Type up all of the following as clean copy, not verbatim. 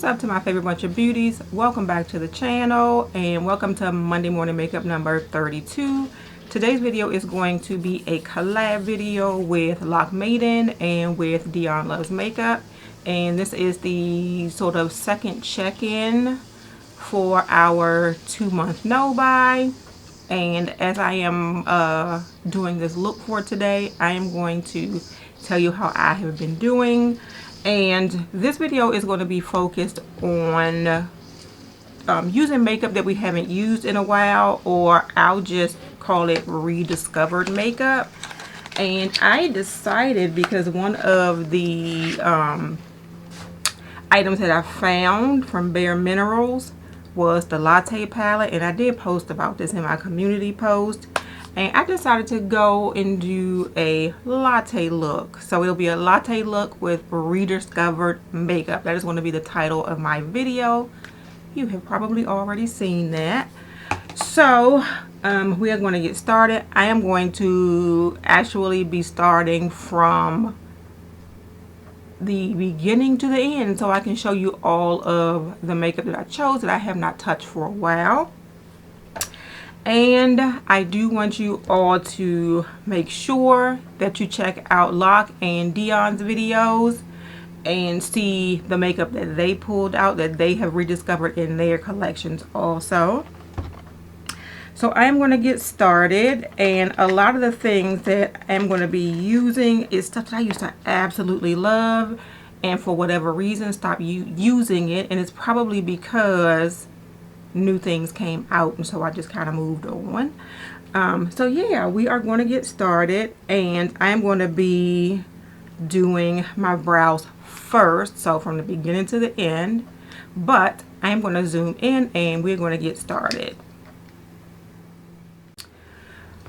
What's up to my favorite bunch of beauties? Welcome back to the channel and welcome to Monday morning makeup number 32. Today's video is going to be a collab video with Lock Maiden and with Dion Loves Makeup, and this is the sort of second check-in for our 2-month no buy. And as I am doing this look for today, I am going to tell you how I have been doing. And this video is going to be focused on using makeup that we haven't used in a while, or I'll just call it rediscovered makeup. And I decided, because one of the items that I found from Bare Minerals was the latte palette, and I did post about this in my community post, and I decided to go and do a latte look. So it'll be a latte look with rediscovered makeup. That is going to be the title of my video. You have probably already seen that. So we are going to get started. I am going to actually be starting from the beginning to the end, so I can show you all of the makeup that I chose that I have not touched for a while. And I do want you all to make sure that you check out Locke and Dion's videos and see the makeup that they pulled out, that they have rediscovered in their collections also. So I am going to get started, and a lot of the things that I'm going to be using is stuff that I used to absolutely love, and for whatever reason stopped using it, and it's probably because new things came out, and so I just kind of moved on. So yeah, we are going to get started, and I'm going to be doing my brows first, so from the beginning to the end, but I'm going to zoom in and we're going to get started.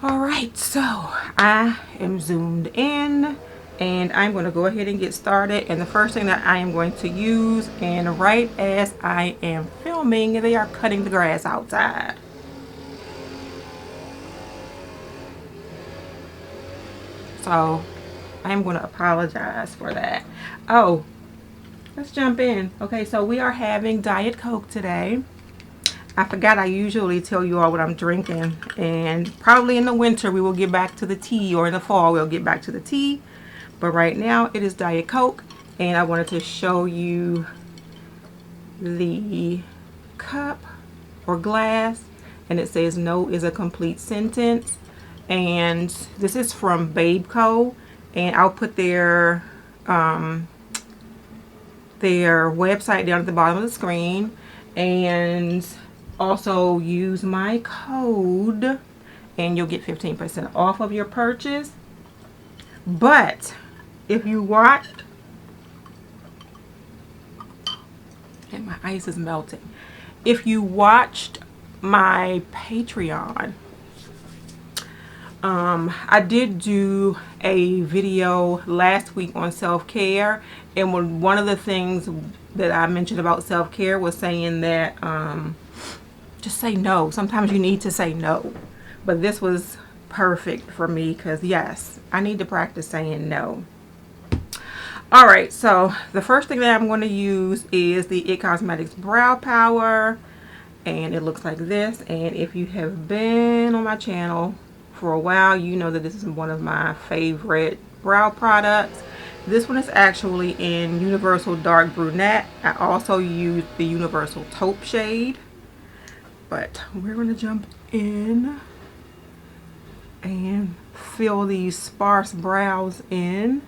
Alright, so I am zoomed in and I'm going to go ahead and get started. And the first thing that I am going to use, and right as I am filming, they are cutting the grass outside. So I'm going to apologize for that. Oh, let's jump in. Okay, so we are having Diet Coke today. I forgot I usually tell you all what I'm drinking, and probably in the winter we will get back to the tea, or in the fall we'll get back to the tea. But right now it is Diet Coke, and I wanted to show you the cup or glass, and it says "No is a complete sentence." And this is from Babe Co, and I'll put their website down at the bottom of the screen, and also use my code and you'll get 15% off of your purchase. But if you watch, and my ice is melting, if you watched my Patreon, I did do a video last week on self-care, and one of the things that I mentioned about self-care was saying that just say no. Sometimes you need to say no. But this was perfect for me, because yes, I need to practice saying no. Alright, so the first thing that I'm going to use is the It Cosmetics Brow Power, and it looks like this. And if you have been on my channel for a while, you know that this is one of my favorite brow products. This one is actually in Universal Dark Brunette. I also used the Universal Taupe shade. But we're going to jump in and fill these sparse brows in.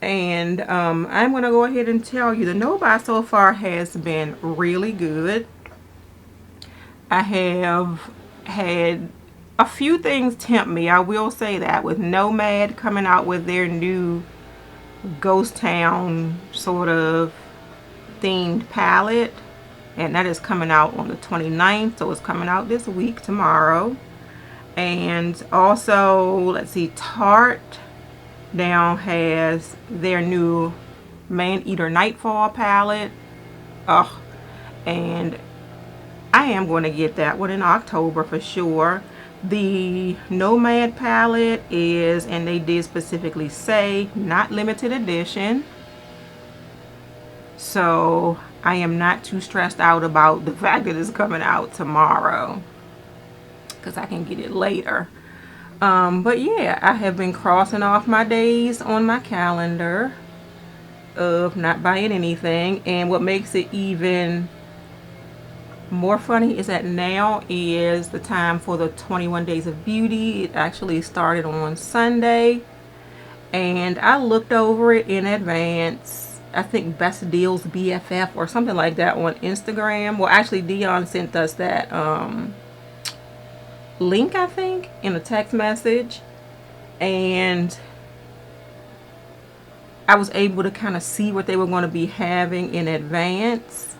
And I'm going to go ahead and tell you, the no buy so far has been really good. I have had a few things tempt me, I will say that, with Nomad coming out with their new Ghost Town sort of themed palette. And that is coming out on the 29th, so it's coming out this week, tomorrow. And also, let's see, Tarte now has their new Man Eater Nightfall palette. Oh, and I am going to get that one in October for sure. The Nomad palette is, and they did specifically say, not limited edition. So I am not too stressed out about the fact that it's coming out tomorrow, because I can get it later. But yeah, I have been crossing off my days on my calendar of not buying anything. And what makes it even more funny is that now is the time for the 21 Days of Beauty. It actually started on Sunday, and I looked over it in advance. I think Best Deals BFF or something like that on Instagram. Well, actually, Dion sent us that link, I think, in a text message, and I was able to kind of see what they were going to be having in advance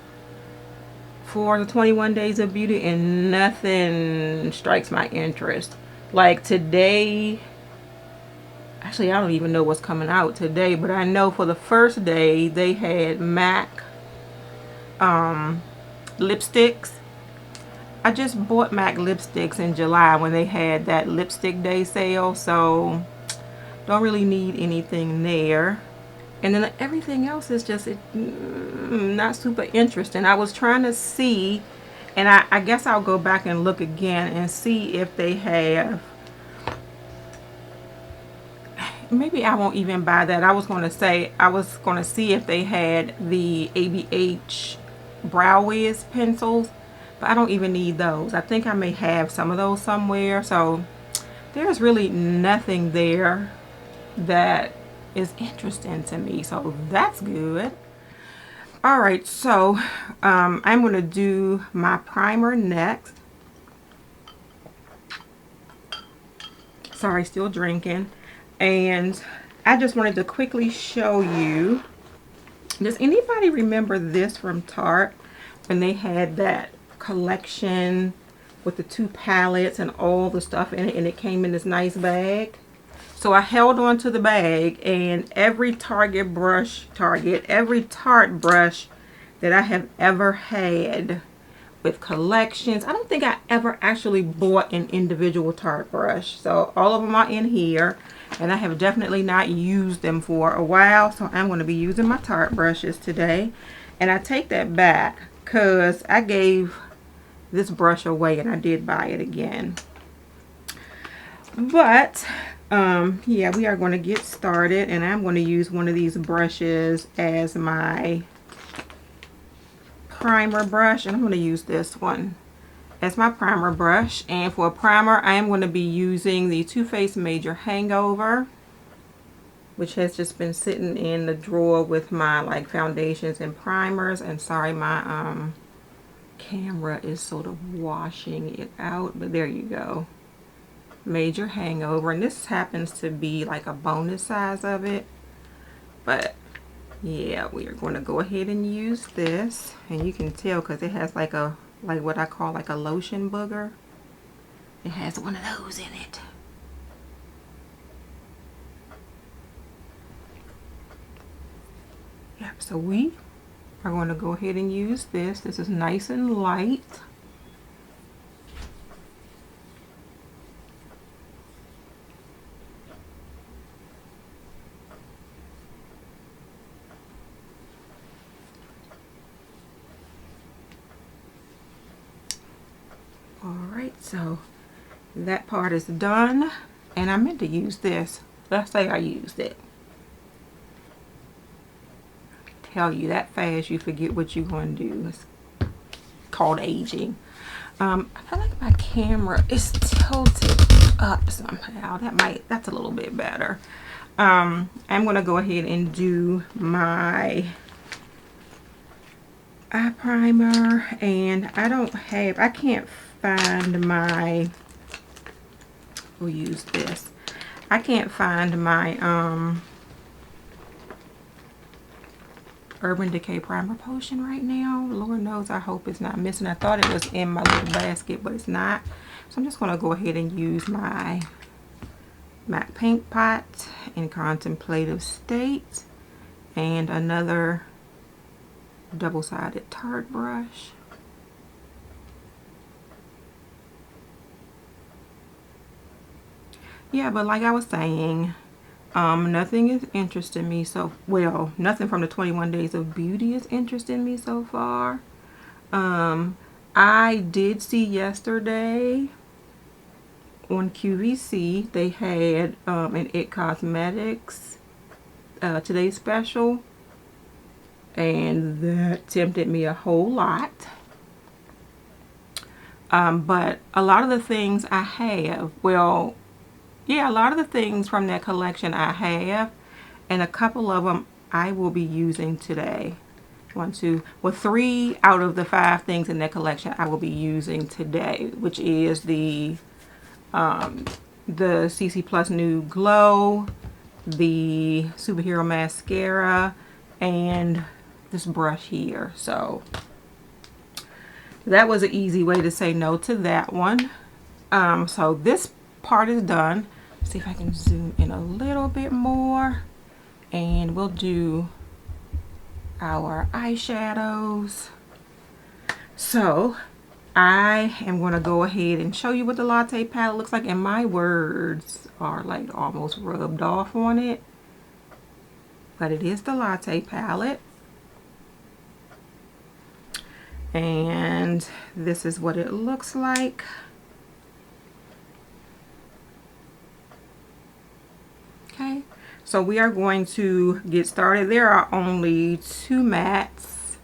for the 21 Days of Beauty, and nothing strikes my interest. Like today, actually I don't even know what's coming out today, but I know for the first day they had MAC lipsticks. I just bought MAC lipsticks in July when they had that lipstick day sale, so don't really need anything there. And then everything else is just not super interesting. I was trying to see, and I guess I'll go back and look again and see if they have. Maybe I won't even buy that. I was going to see if they had the ABH Brow Wiz pencils, but I don't even need those. I think I may have some of those somewhere. So there's really nothing there that is interesting to me, so that's good. All right, so I'm going to do my primer next. Sorry, still drinking. And I just wanted to quickly show you, does anybody remember this from Tarte when they had that collection with the 2 palettes and all the stuff in it, and it came in this nice bag? So I held on to the bag, and every Tarte brush that I have ever had with collections, I don't think I ever actually bought an individual Tarte brush. So all of them are in here, and I have definitely not used them for a while. So I'm going to be using my Tarte brushes today. And I take that back because I gave this brush away and I did buy it again. But yeah, we are going to get started, and I'm going to use one of these brushes as my primer brush, and I'm going to use this one as my primer brush. And for a primer, I am going to be using the Too Faced Major Hangover, which has just been sitting in the drawer with my like foundations and primers. And sorry, my camera is sort of washing it out, but there you go. Major Hangover, and this happens to be like a bonus size of it, but yeah, we are going to go ahead and use this, and you can tell because it has like what I call like a lotion booger. It has one of those in it. Yep, so we are going to go ahead and use this. This is nice and light. Alright, so that part is done, and I meant to use this. Let's say I used it. Tell you that fast you forget what you're going to do. It's called aging. I feel like my camera is tilted up somehow. That's a little bit better. I'm going to go ahead and do my eye primer, and I can't find my, we'll use this. I can't find my Urban Decay Primer Potion right now. Lord knows, I hope it's not missing. I thought it was in my little basket, but it's not. So I'm just going to go ahead and use my MAC Paint Pot in Contemplative State, and another double-sided Tarte brush. Yeah, but like I was saying, Nothing is interesting me so well. Nothing from the 21 Days of Beauty is interesting me so far. I did see yesterday on QVC they had an It Cosmetics today's special, and that tempted me a whole lot. But a lot of the things I have, well, yeah, a lot of the things from that collection I have, and a couple of them I will be using today. 3 out of the 5 things in that collection I will be using today, which is the CC Plus Nude Glow, the Superhero Mascara, and this brush here. So that was an easy way to say no to that one. So this part is done. See if I can zoom in a little bit more, and we'll do our eyeshadows. So I am going to go ahead and show you what the Latte palette looks like, and my words are like almost rubbed off on it, but it is the Latte palette, and this is what it looks like. Okay, so we are going to get started. There are only 2 mattes,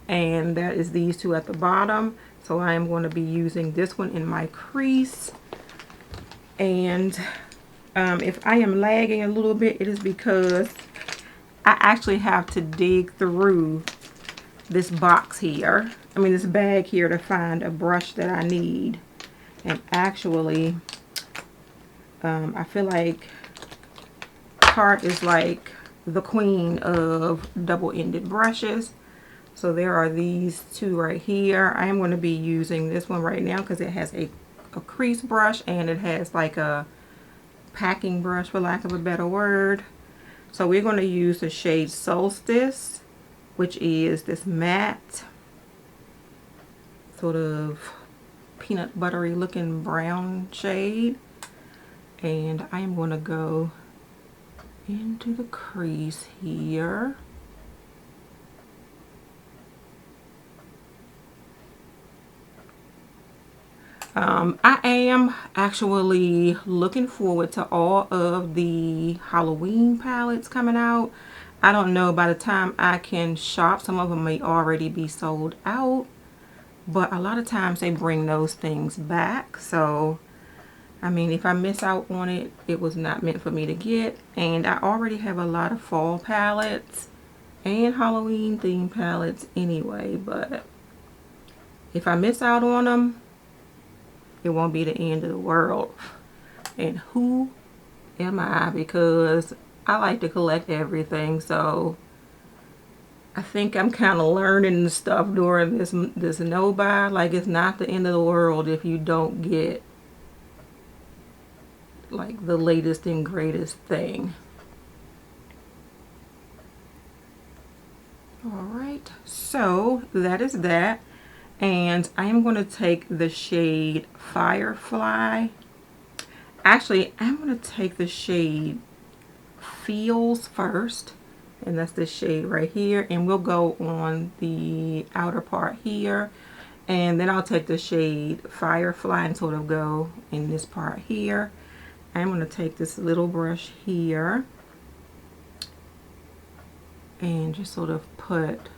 and that is these 2 at the bottom. So I am going to be using this one in my crease. And if I am lagging a little bit, it is because I actually have to dig through this box here. I mean, this bag here to find a brush that I need. And actually, I feel like Tarte is like the queen of double-ended brushes. So there are these 2 right here. I am going to be using this one right now because it has a crease brush, and it has like a packing brush, for lack of a better word. So we're going to use the shade Solstice, which is this matte, sort of peanut buttery looking brown shade. And I am going to go into the crease here. I am actually looking forward to all of the Halloween palettes coming out. I don't know, by the time I can shop, some of them may already be sold out, but a lot of times they bring those things back. So I mean, if I miss out on it, it was not meant for me to get. And I already have a lot of fall palettes and Halloween themed palettes anyway, but if I miss out on them, it won't be the end of the world. And who am I? Because I like to collect everything, so I think I'm kind of learning the stuff during this no buy. Like, it's not the end of the world if you don't get like the latest and greatest thing. Alright, so that is that. And I am going to take the shade Firefly. Actually, I'm going to take the shade Feels first. And that's the shade right here. And we'll go on the outer part here. And then I'll take the shade Firefly and sort of go in this part here. I'm going to take this little brush here and just sort of put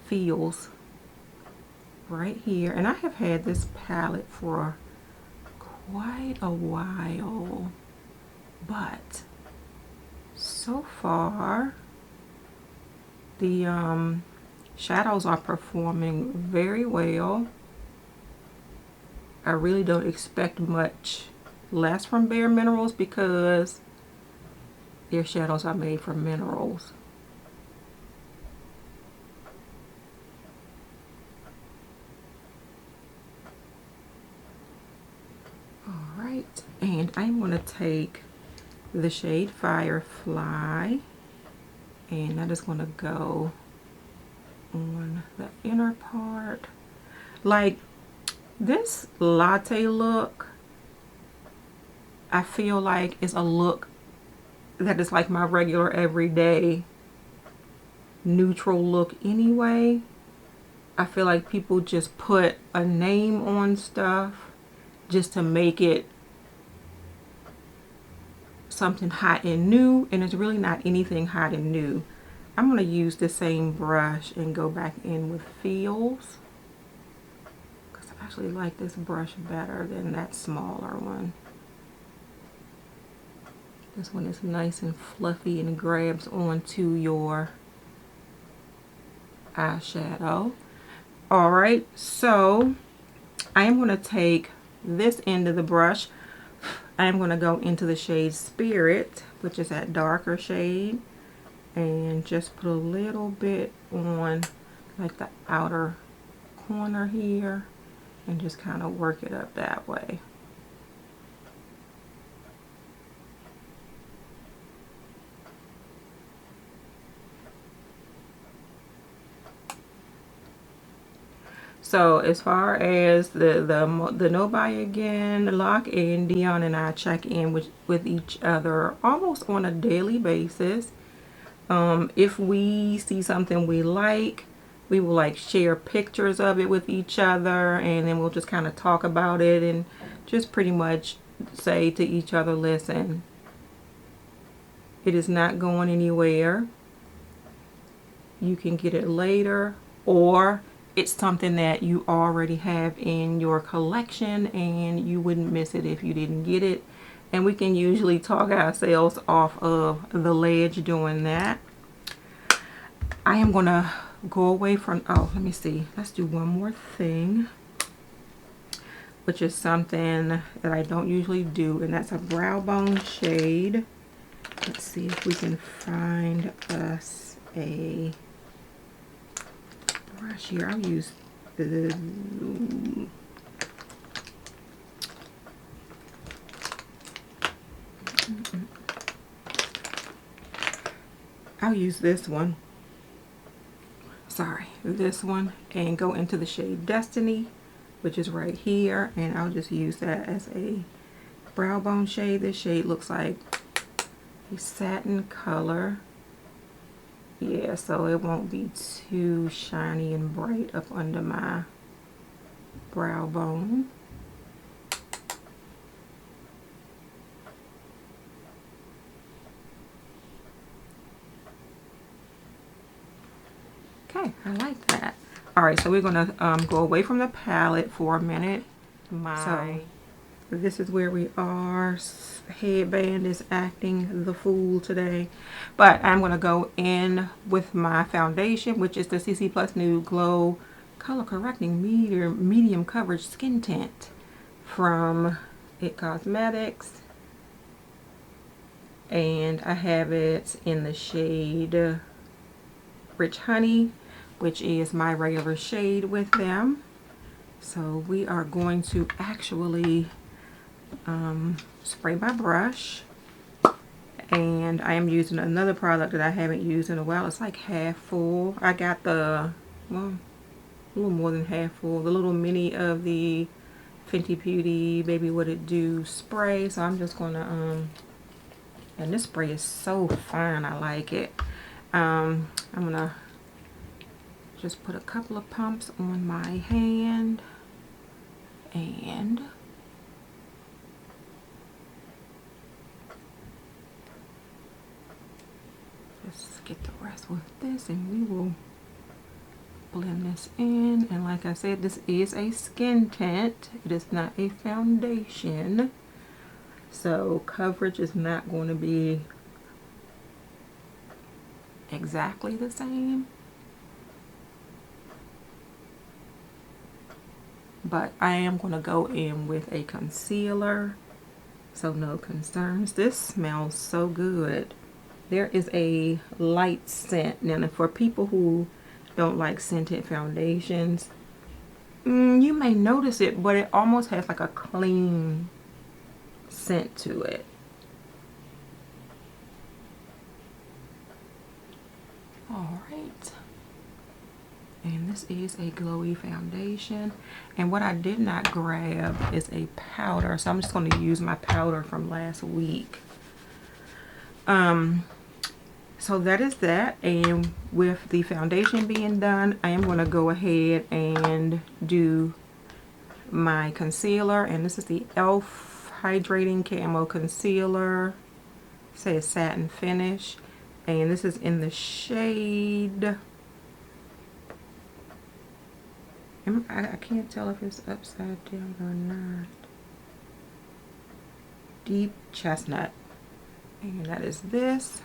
Feels right here. And I have had this palette for quite a while, but so far the shadows are performing very well. I really don't expect much less from Bare Minerals because their shadows are made from minerals. Alright, and I'm going to take the shade Firefly, and I'm just going to go on the inner part. Like, this latte look I feel like it's a look that is like my regular everyday neutral look anyway. I feel like people just put a name on stuff just to make it something hot and new, and it's really not anything hot and new. I'm going to use the same brush and go back in with Feels, because I actually like this brush better than that smaller one. This one is nice and fluffy and grabs onto your eyeshadow. Alright, so I am going to take this end of the brush. I am going to go into the shade Spirit, which is that darker shade, and just put a little bit on like the outer corner here and just kind of work it up that way. So as far as the no buy again lock in, Dion and I check in with each other almost on a daily basis. If we see something we like, we will like share pictures of it with each other, and then we'll just kind of talk about it and just pretty much say to each other, listen, it is not going anywhere. You can get it later, or it's something that you already have in your collection and you wouldn't miss it if you didn't get it. And we can usually talk ourselves off of the ledge doing that. I am going to go away from, oh, let me see. Let's do one more thing, which is something that I don't usually do, and that's a brow bone shade. Let's see if we can find us a brush here. I'll use the this one. Sorry, this one, and go into the shade Destiny, which is right here, and I'll just use that as a brow bone shade. This shade looks like a satin color. Yeah, so it won't be too shiny and bright up under my brow bone. Okay, I like that. Alright, so we're going to go away from the palette for a minute. So this is where we are. Headband is acting the fool today. But I'm going to go in with my foundation, which is the CC Plus Nude Glow Color Correcting Medium Coverage Skin Tint from It Cosmetics. And I have it in the shade Rich Honey, which is my regular shade with them. So we are going to actually spray my brush, and I am using another product that I haven't used in a while. It's like half full. I got the, well, a little more than half full, the little mini of the Fenty Beauty Baby What It Do spray. So I'm just gonna and this spray is so fine, I like it. I'm gonna just put a couple of pumps on my hand and just get the rest with this, and we will blend this in. And like I said, this is a skin tint. It is not a foundation, so coverage is not going to be exactly the same. But I am going to go in with a concealer, so no concerns. This smells so good. There is a light scent. Now, for people who don't like scented foundations, you may notice it, but it almost has like a clean scent to it. All right. And this is a glowy foundation. And what I did not grab is a powder. So I'm just going to use my powder from last week. So that is that. And with the foundation being done, I am going to go ahead and do my concealer. And this is the e.l.f. Hydrating Camo Concealer. It says Satin Finish. And this is in the shade... I can't tell if it's upside down or not. Deep Chestnut. And that is this.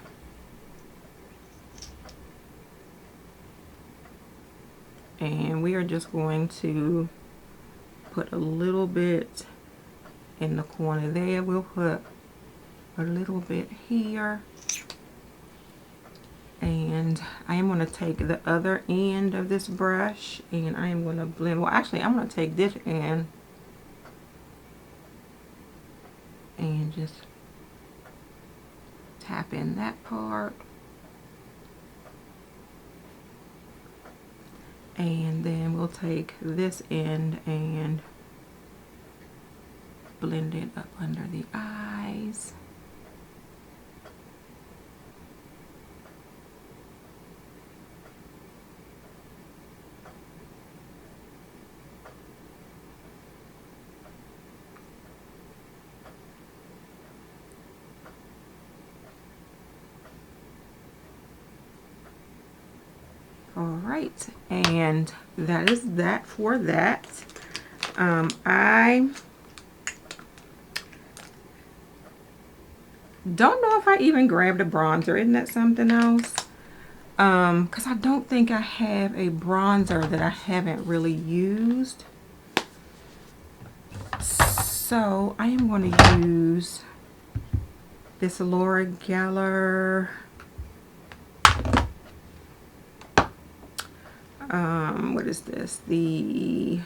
And we are just going to put a little bit in the corner there. We'll put a little bit here. And I am going to take the other end of this brush and I am going to blend. Well, actually, I'm going to take this end and just tap in that part. And then we'll take this end and blend it up under the eyes. Alright, and that is that for that. I don't know if I even grabbed a bronzer. Isn't that something else? Because I don't think I have a bronzer that I haven't really used. So I am going to use this Laura Geller what is this? The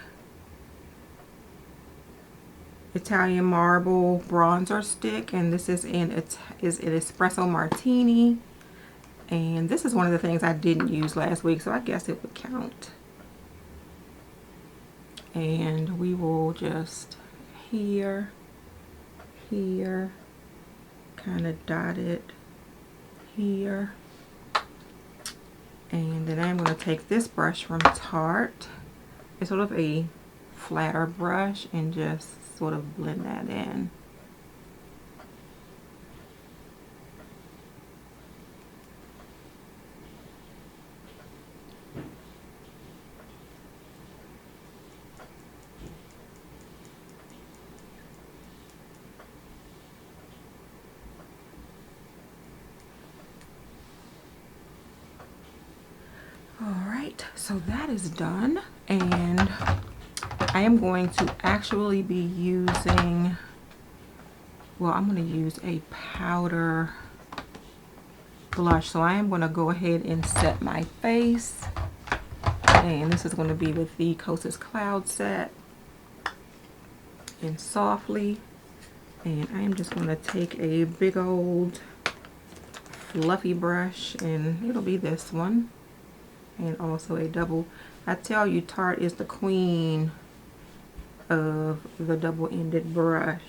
Italian Marble bronzer stick, and this is an espresso martini. And this is one of the things I didn't use last week, so I guess it would count. And we will just here, kind of dot it here. And then I'm going to take this brush from Tarte. It's sort of a flatter brush and just sort of blend that in. Alright, so that is done, and I am going to actually be using, well, I'm going to use a powder blush. So I am going to go ahead and set my face, and this is going to be with the Kosas Cloud Set in Softly. And I am just going to take a big old fluffy brush, and it'll be this one. And also a double. I tell you, Tarte is the queen of the double-ended brush.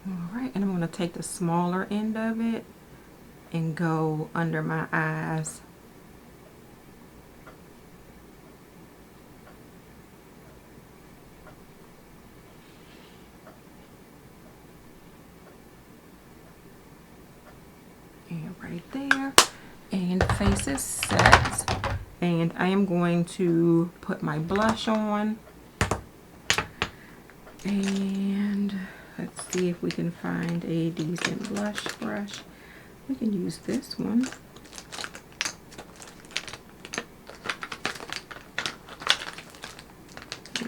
Alright, and I'm going to take the smaller end of it and go under my eyes. And right there. And face is set. And I am going to put my blush on. And let's see if we can find a decent blush brush. We can use this one.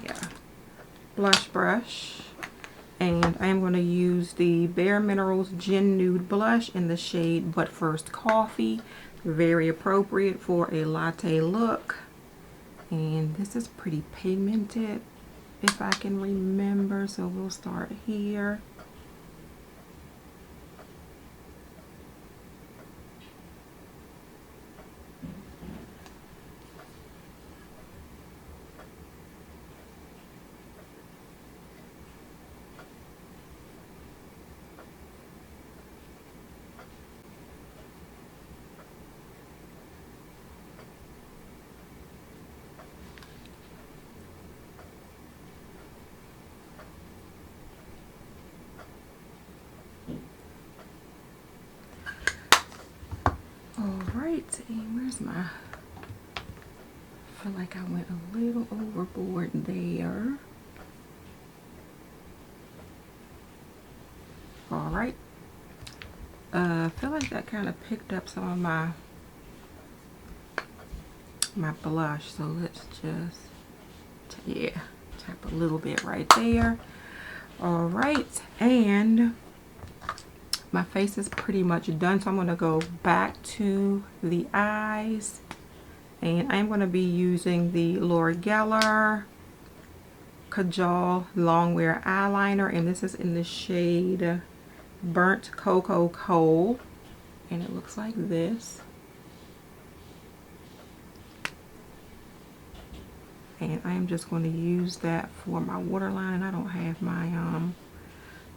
Yeah, blush brush. And And I'm going to use the Bare Minerals Gin Nude Blush in the shade But First Coffee. Very appropriate for a latte look. And this is pretty pigmented, if I can remember. So we'll start here. Alright, and where's my... I feel like I went a little overboard there. Alright. I feel like that kind of picked up some of my blush, so let's just, yeah, tap a little bit right there. Alright, and my face is pretty much done, so I'm going to go back to the eyes, and I'm going to be using the Laura Geller Kajal Longwear Eyeliner, and this is in the shade Burnt Cocoa Coal, and it looks like this. And I am just going to use that for my waterline, and I don't have my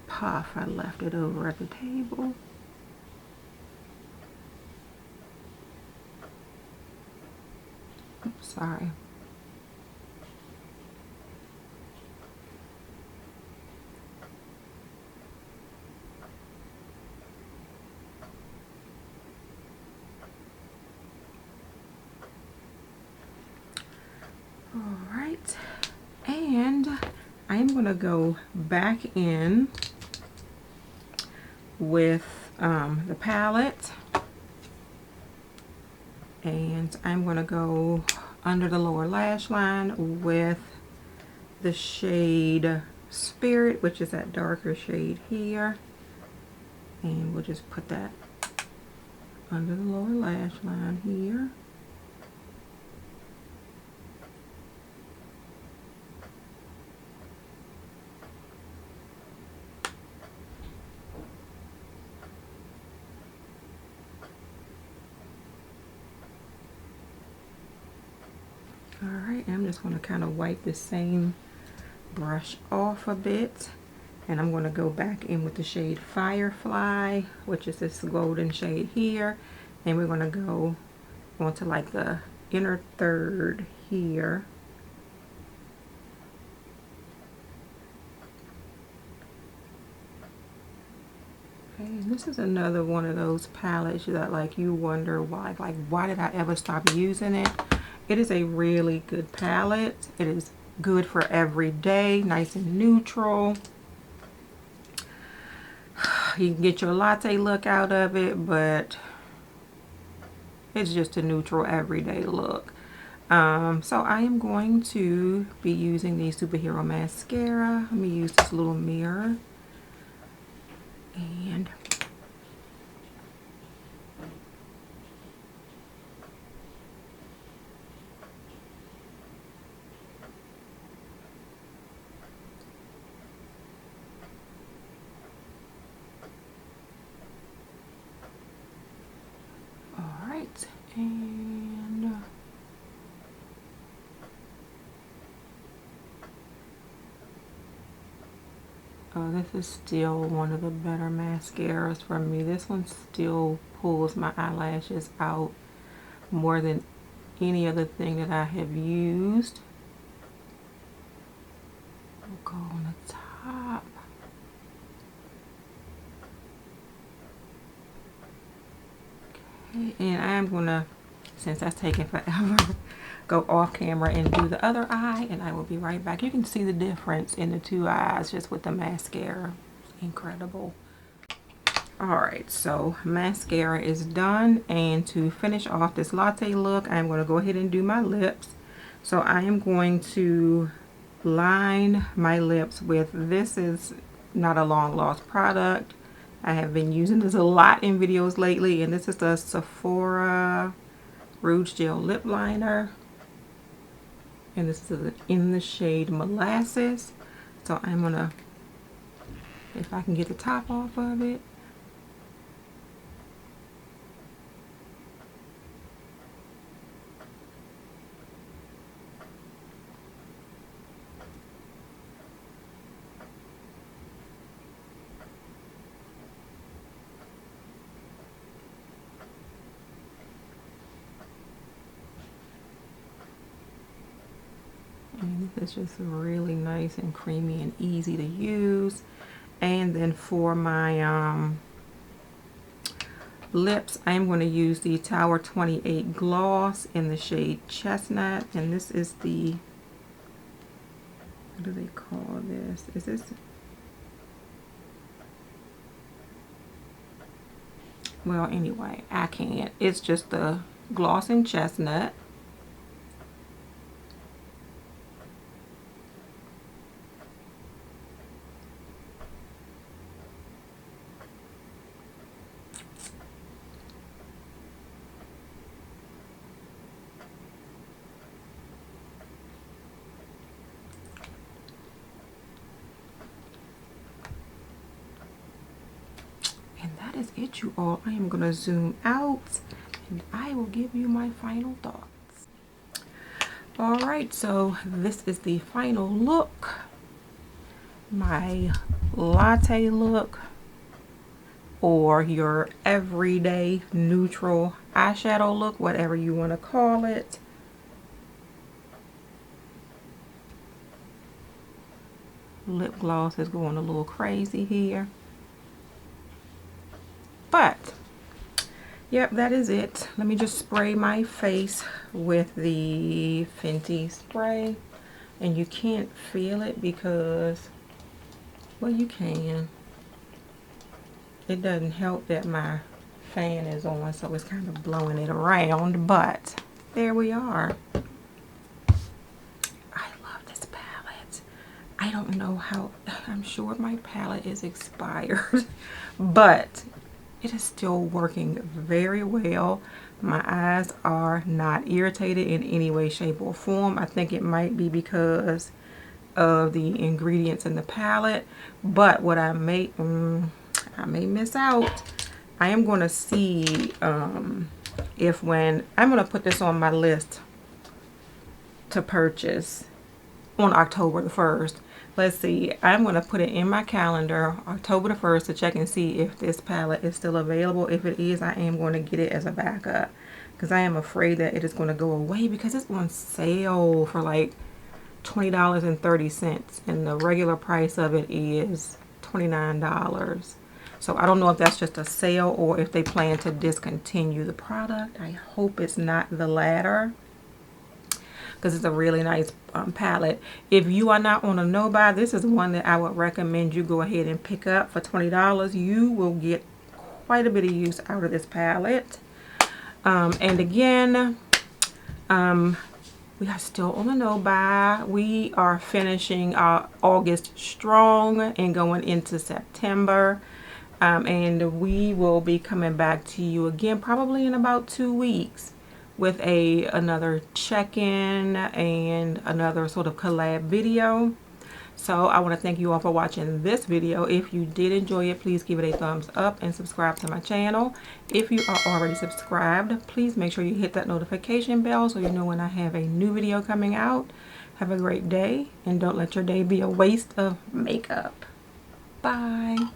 puff. I left it over at the table. Oops, sorry. Alright, and I am going to go back in with the palette, and I'm going to go under the lower lash line with the shade Spirit, which is that darker shade here, and we'll just put that under the lower lash line here. Alright, I'm just going to kind of wipe the same brush off a bit, and I'm going to go back in with the shade Firefly, which is this golden shade here, and we're going to go onto like the inner third here. Okay, this is another one of those palettes that like you wonder why did I ever stop using it. It is a really good palette. It is good for every day, nice and neutral. You can get your latte look out of it, but it's just a neutral everyday look. So I am going to be using the Superhero Mascara. Let me use this little mirror. And this is still one of the better mascaras for me. This one still pulls my eyelashes out more than any other thing that I have used. We'll go on the top. Okay, and I'm gonna, since that's taking forever, go off camera and do the other eye, and I will be right back. You can see the difference in the two eyes just with the mascara. Incredible. Alright, so mascara is done, and to finish off this latte look, I'm going to go ahead and do my lips. So I am going to line my lips with, this is not a long lost product. I have been using this a lot in videos lately, and this is the Sephora Rouge Gel Lip Liner, and this is in the shade Molasses. So I'm gonna, if I can get the top off of it. And this is just really nice and creamy and easy to use. And then for my lips, I'm going to use the Tower 28 Gloss in the shade Chestnut. And this is the, what do they call this? Is this? Well, anyway, I can't. It's just the gloss in Chestnut. Is it, you all. I am going to zoom out and I will give you my final thoughts. All right, so this is the final look, my latte look, or your everyday neutral eyeshadow look, whatever you want to call it. Lip gloss is going a little crazy here. But, yep, that is it. Let me just spray my face with the Fenty spray. And you can't feel it because, well, you can. It doesn't help that my fan is on, so it's kind of blowing it around. But, there we are. I love this palette. I don't know how, I'm sure my palette is expired. But it is still working very well. My eyes are not irritated in any way, shape, or form. I think it might be because of the ingredients in the palette. But what I may miss out. I am going to see if when I'm going to put this on my list to purchase on October the 1st. Let's see, I'm going to put it in my calendar October the 1st to check and see if this palette is still available. If it is, I am going to get it as a backup because I am afraid that it is going to go away because it's on sale for like $20.30 and the regular price of it is $29. So I don't know if that's just a sale or if they plan to discontinue the product. I hope it's not the latter, because it's a really nice palette. If you are not on a no-buy, this is one that I would recommend you go ahead and pick up for $20. You will get quite a bit of use out of this palette. And again, we are still on a no-buy. We are finishing August strong and going into September. And we will be coming back to you again probably in about 2 weeks with another check-in and another sort of collab video. So I want to thank you all for watching this video. If you did enjoy it, please give it a thumbs up and subscribe to my channel. If you are already subscribed, please make sure you hit that notification bell so you know when I have a new video coming out. Have a great day, and don't let your day be a waste of makeup. Bye.